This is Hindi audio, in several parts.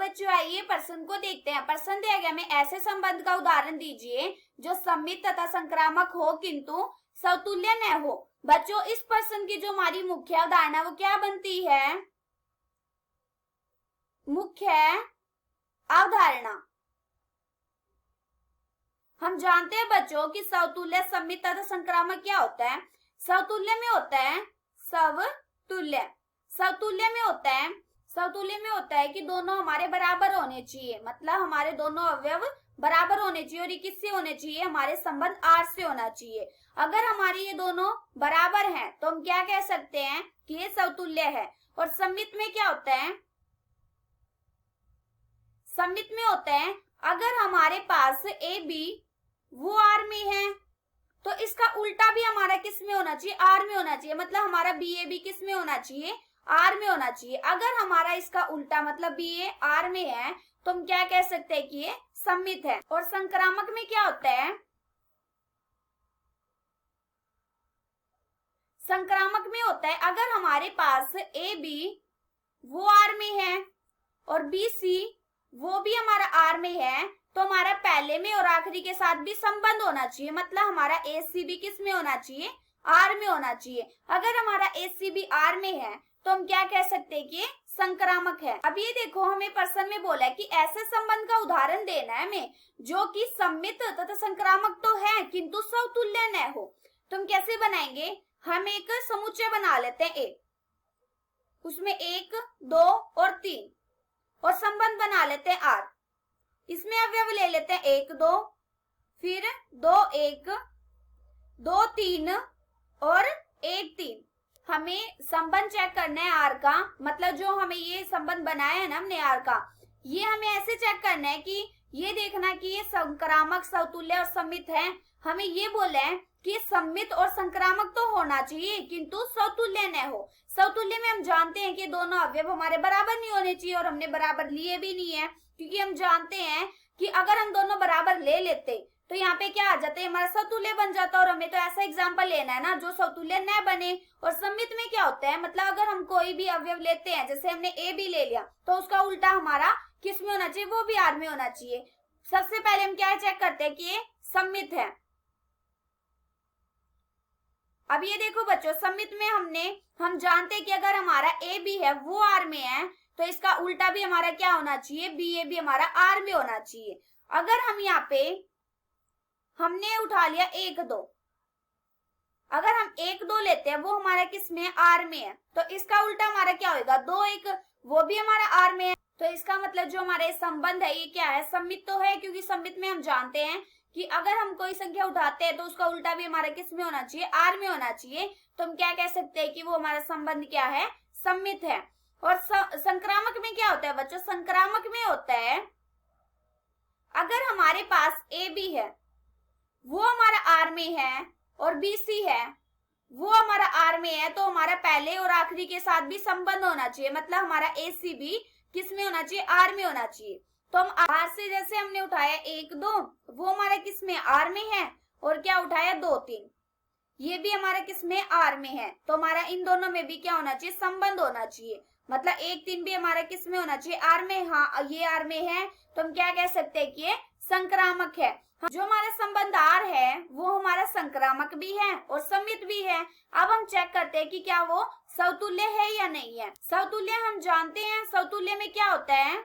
बच्चों आइए प्रश्न को देखते हैं। प्रश्न दिया गया, हमें ऐसे संबंध का उदाहरण दीजिए जो सममित तथा संक्रामक हो किंतु समतुल्य न हो। बच्चों इस प्रश्न की जो हमारी मुख्य अवधारणा वो क्या बनती है? मुख्य अवधारणा हम जानते हैं बच्चों कि समतुल्य, सममित तथा संक्रामक क्या होता है? समतुल्य में होता है समतुल्य, समतुल्य में होता है कि दोनों हमारे बराबर होने चाहिए, मतलब हमारे दोनों अवयव बराबर होने चाहिए। और ये किससे होने चाहिए? हमारे संबंध आर से होना चाहिए। अगर हमारे ये दोनों बराबर हैं तो हम क्या कह सकते हैं कि ये समतुल्य है। और सममित में क्या होता है? सममित में होता है अगर हमारे पास ए बी वो आर में है तो इसका उल्टा भी हमारा किस में होना चाहिए? आर में होना चाहिए। मतलब हमारा बी ए बी किस में होना चाहिए? आर में होना चाहिए। अगर हमारा इसका उल्टा मतलब बी ए आर में है तो हम क्या कह सकते हैं कि ये सममित है। और संक्रामक में क्या होता है? संक्रामक में होता है अगर हमारे पास ए बी वो आर में है और बी सी वो भी हमारा आर में है तो हमारा पहले में और आखिरी के साथ भी संबंध होना चाहिए। मतलब हमारा ए सी बी किस में होना चाहिए? आर में होना चाहिए। अगर हमारा ए सी बी आर में है तो हम क्या कह सकते हैं कि संक्रामक है। अब ये देखो हमें प्रश्न में बोला है कि ऐसे संबंध का उदाहरण देना है हमें जो कि सममित तथा संक्रामक तो है किंतु समतुल्य न हो। तो हम कैसे बनाएंगे? हम एक समुच्चय बना लेते हैं ए, उसमें 1, 2 और 3 और संबंध बना लेते हैं आर। इसमें अवयव ले लेते हैं 1, 2, फिर 2, 1, 2, 3 और 1, 3। हमें संबंध चेक करना है आर का, मतलब जो हमें ये संबंध बनाया है ना हमने आर का, ये हमें ऐसे चेक करना है कि ये देखना कि ये संक्रामक, समतुल्य और सममित है। हमें ये बोला है कि सममित और संक्रामक तो होना चाहिए किंतु समतुल्य न हो। समतुल्य में हम जानते हैं कि दोनों अवयव हमारे बराबर नहीं होने चाहिए और हमने बराबर लिए भी नहीं है, क्योंकि हम जानते हैं कि अगर हम दोनों बराबर ले लेते तो यहाँ पे क्या आ जाते हैं? हमारा समतुल्य बन जाता। और हमें तो ऐसा एग्जाम्पल लेना है ना जो समतुल्य न बने। और सममित में क्या होता है? मतलब अगर हम कोई भी अवयव लेते हैं, जैसे हमने ए बी ले लिया तो उसका उल्टा हमारा किस में होना चाहिए? वो भी आर में होना चाहिए। सबसे पहले हम क्या चेक करते हैं कि ये सममित है। अब ये देखो बच्चों, सममित में हम जानते हैं कि अगर हमारा ए बी है वो आर में है तो इसका उल्टा भी हमारा क्या होना चाहिए? बी ए बी हमारा आर में होना चाहिए। अगर हम यहाँ पे हमने उठा लिया 1, 2, अगर हम 1, 2 लेते हैं वो हमारा किस में? आर में है। तो इसका उल्टा हमारा क्या होगा? 2, 1 वो भी हमारा आर में है। तो इसका मतलब जो हमारे संबंध है ये क्या है? सममित तो है, क्योंकि सममित में हम जानते हैं कि अगर हम कोई संख्या उठाते हैं तो उसका उल्टा भी हमारा किस में होना चाहिए? आर में होना चाहिए। तो हम क्या कह सकते हैं कि वो हमारा संबंध क्या है? सममित है। और संक्रामक में क्या होता है बच्चों? संक्रामक में होता है अगर हमारे पास ए बी है वो हमारा आर में है और बी सी है वो हमारा आर में है तो हमारा पहले और आखिरी के साथ भी संबंध होना चाहिए। मतलब हमारा ए सी बी किस में होना चाहिए? आर में होना चाहिए। तो हम आर से जैसे हमने उठाया 1, 2 वो हमारा किस में? आर में है। और क्या उठाया? 2, 3 ये भी हमारा किस में? आर में है। तो हमारा इन दोनों में भी क्या होना चाहिए? संबंध होना चाहिए। मतलब 1, 3 भी हमारा किस में होना चाहिए? आर में। हाँ ये आर में है तो हम क्या कह सकते हैं कि ये संक्रामक है। जो हमारा संबंध आर है वो हमारा संक्रामक भी है और सममित भी है। अब हम चेक करते हैं कि क्या वो समतुल्य है या नहीं है। समतुल्य हम जानते हैं, समतुल्य में क्या होता है?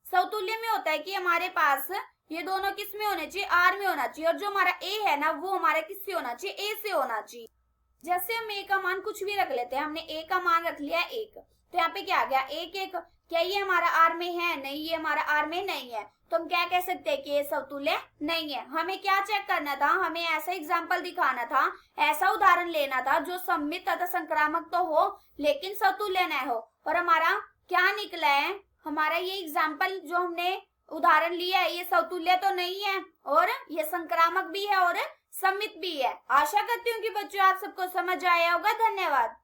समतुल्य में होता है कि हमारे पास ये दोनों किस में होने चाहिए? आर में होना चाहिए। और जो हमारा ए है ना वो हमारा किससे होना चाहिए? ए से होना चाहिए। जैसे हम ए का मान कुछ भी रख लेते हैं, हमने ए का मान रख लिया 1 तो यहाँ पे क्या आ गया? 1, 1 क्या ये हमारा आर में है? नहीं, ये हमारा आर में नहीं है। तो हम क्या कह सकते हैं कि ये समतुल्य नहीं है। हमें क्या चेक करना था? हमें ऐसा एग्जाम्पल दिखाना था, ऐसा उदाहरण लेना था जो सममित तथा संक्रामक तो हो लेकिन समतुल्य न हो। और हमारा क्या निकला है? हमारा ये एग्जाम्पल जो हमने उदाहरण लिया है ये समतुल्य तो नहीं है और ये संक्रामक भी है और सममित भी है। आशा करती हूँ कि बच्चों आप सबको समझ आया होगा। धन्यवाद।